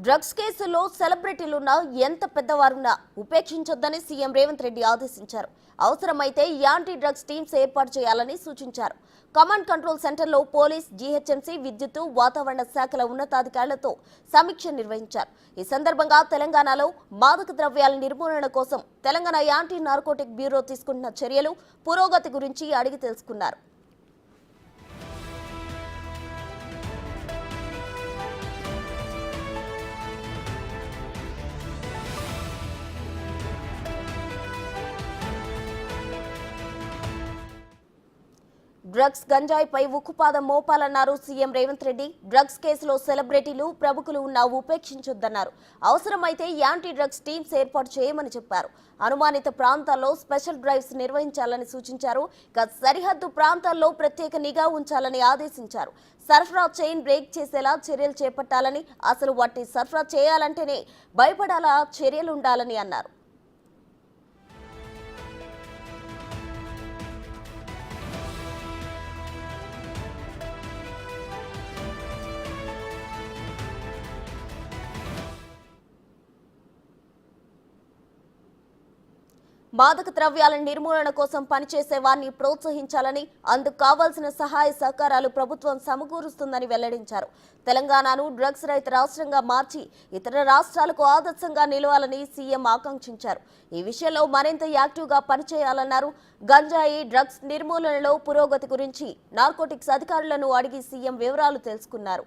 Drugs కేసుల్లో సెలబ్రిటీలున్నా ఎంత పెద్దవారున్నా ఉపేక్షించొద్దని CM Revanth Reddy ఆదేశించారు. అవసరమైతే యాంటీ డ్రగ్స్ టీమ్స్ ఏర్పాటు చేయాలని సూచించారు. కమాండ్ కంట్రోల్ సెంటర్లో పోలీస్, జీహెచ్ఎంసీ, విద్యుత్, వాతావరణ శాఖల ఉన్నతాధికారులతో సమీక్ష నిర్వహించారు. ఈ సందర్భంగా తెలంగాణలో మాదక ద్రవ్యాల నిర్మూలన కోసం తెలంగాణ యాంటీ నార్కోటిక్ బ్యూరో తీసుకుంటున్న చర్యలు, పురోగతి గురించి అడిగి తెలుసుకున్నారు. డ్రగ్స్, గంజాయిపై ఉక్కుపాదం మోపాలన్నారు సీఎం రేవంత్ రెడ్డి. డ్రగ్స్ కేసులో సెలబ్రిటీలు, ప్రముఖులు ఉన్నా ఉపేక్షించొద్దన్నారు. అవసరమైతే యాంటీ డ్రగ్స్ టీమ్స్ ఏర్పాటు చేయమని చెప్పారు. అనుమానిత ప్రాంతాల్లో స్పెషల్ డ్రైవ్స్ నిర్వహించాలని సూచించారు. సరిహద్దు ప్రాంతాల్లో ప్రత్యేక నిఘా ఉంచాలని ఆదేశించారు. సరఫరా చైన్ బ్రేక్ చేసేలా చర్యలు చేపట్టాలని, అసలు వాటిని సరఫరా చేయాలంటేనే భయపడాలా చర్యలుండాలని అన్నారు. మాదక ద్రవ్యాల నిర్మూలన కోసం పనిచేసే వారిని ప్రోత్సహించాలని, అందుకు కావాల్సిన సహాయ సహకారాలు ప్రభుత్వం సమకూరుస్తుందని వెల్లడించారు. తెలంగాణను డ్రగ్స్ రహిత రాష్ట్రంగా మార్చి ఇతర రాష్ట్రాలకు ఆదర్శంగా నిలవాలని సీఎం ఆకాంక్షించారు. ఈ విషయంలో మరింత యాక్టివ్గా పనిచేయాలన్నారు. గంజాయి, డ్రగ్స్ నిర్మూలనలో పురోగతి గురించి నార్కోటిక్స్ అధికారులను అడిగి సీఎం వివరాలు తెలుసుకున్నారు.